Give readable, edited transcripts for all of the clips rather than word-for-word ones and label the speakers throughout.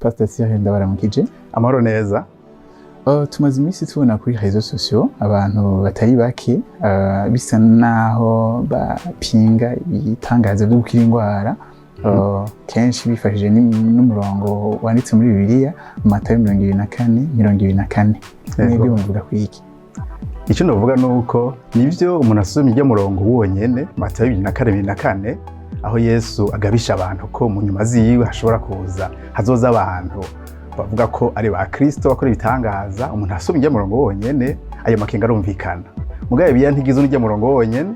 Speaker 1: Pastor Thierry ndabaramukije.
Speaker 2: Amahoro neza.
Speaker 1: Tumaze iminsi tubona kuri réseaux sociaux abantu batari bake bisa naho bapinga ibitangazo byo gukira indwara kenshi bifashije n'umurongo wanditse muri Bibiliya Matayo 24:24. Mwebwe muvuga ku iki?
Speaker 2: Icyo ndavuga nuko nivyo umuntu asomye ijya murongo wonyene Matayo 24:24 aho Yesu agabisha abantu ko mu nyuma ziwe hashobora kuza hazoza abantu bavuga ko ari ba Kristo bakora ibitangaza. Umuntu asomye ijya murongo wonyene ayo makenga arumvikana. Mugabe biya ntigize n'ijya murongo wonyene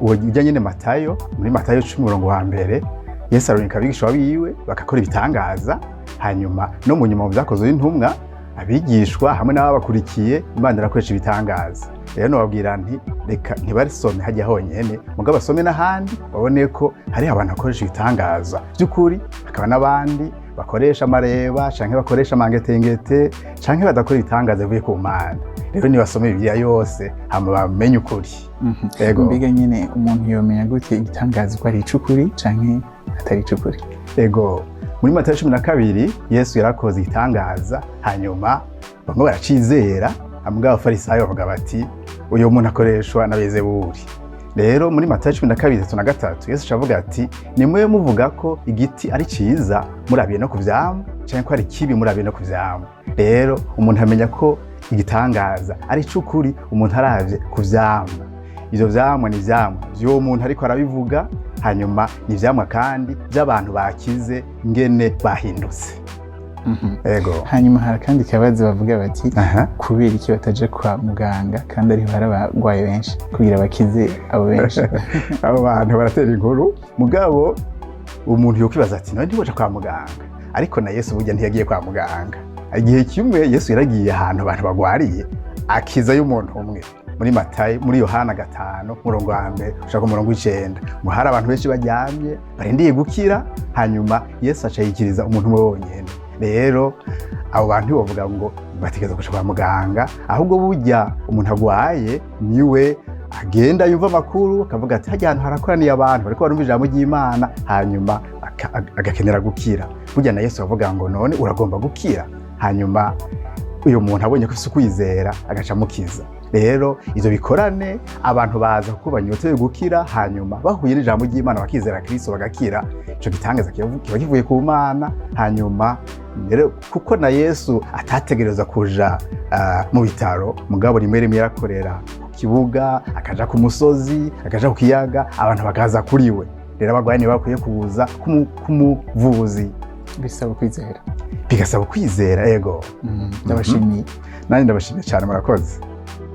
Speaker 2: uwo ujya nyene Matayo muri Matayo 10:1 Yesu arunika abigishwa biwe bakakora ibitangaza, hanyuma no mu nyuma mu byakozwe n'intumwa abigishwa hamwe n'ababakurikiye Imana irakoresha ibitangaza. Rero nobabwira nti reka ntibarisome hajya honyene mugabo basome n'ahandi babone ko hari abantu bakoresha ibitangaza by'ukuri, hakaba n'abandi bakoresha amareba canke bakoresha mangetengete canke badakora ibitangaza bivuye ku Mana. Rero nibasome Bibiliya yose hama bamenye ukuri.
Speaker 1: Yego. Mbega nyine umuntu yomenya gute igitangaza ko ari icukuri canke atari icukuri?
Speaker 2: Yego. Muri Matayo 12 Yesu yarakoze igitangaza, hanyuma bamwe baracizera, amugabo Farisayo bavuga bati uyu muntu akoreshwa n'abezeburi. Rero muri Matayo 12:3 Yesu avuga ati nimwe muvuga ko igiti ari ciza murabiye no kuvyamwa canke ko ari kibi murabiye no kuvyamwa. Rero umuntu amenya ko igitangaza ari cukuri umuntu aravye kuvyamwa. Ivyo vyamwa ni vyamwa vyo muntu ariko arabivuga, hanyuma ni vyamwa kandi by'abantu bakize ngene bahindutse. Ego.
Speaker 1: Hanyuma hari kandi kabazo bavuga bati kubera iki bataje kwa muganga kandi ari barabagwaye benshi kugira bakize abo benshi.
Speaker 2: Abo bantu baratera inkuru mugabo umuntu yokibaza ati none ndiboje kwa muganga, ariko na Yesu burya ntiyagiye kwa muganga. Igihe kimwe Yesu yaragiye ahantu abantu bagwariye akiza y'umuntu umwe muri Matayo muri Yohana 5:1 ushaka 9 ngo hari abantu benshi baryamye barendiye gukira, hanyuma Yesu acayikiriza umuntu umwe wonyene. Rero abo bantu bavuga ngo bategeza gushaka kwa muganga, ahubwo burya umuntu agwaye niwe agenda yumva amakuru akavuga ati hajya ahantu harakoraniye abantu bariko barumva ijambo ry'Imana, hanyuma agakenera gukira. Burya na Yesu avuga ngo none uragomba gukira, hanyuma uyu muntu abonye ko kwizera agaca mukiza. Rero ivyo bikorane abantu baza kuko banyoteye gukira, hanyuma bahuye n'ijambo ry'Imana bakizera Kristo bagakira. Ico gitangaza kiba kivuye ku Mana, hanyuma rero kuko na Yesu atategereza kuja mu bitaro mugabo rimwe rimwe yarakorera ku kibuga, akaja ku musozi, akaja ku kiyaga, abantu bakaza kuri we. Rero abagwayi ni bakwiye kuza kumuvuzi.
Speaker 1: Bisaba kwizera.
Speaker 2: Bigasaba kwizera. Ego.
Speaker 1: Ndabashimiye.
Speaker 2: Nani ndabashimiye cyane, murakoze.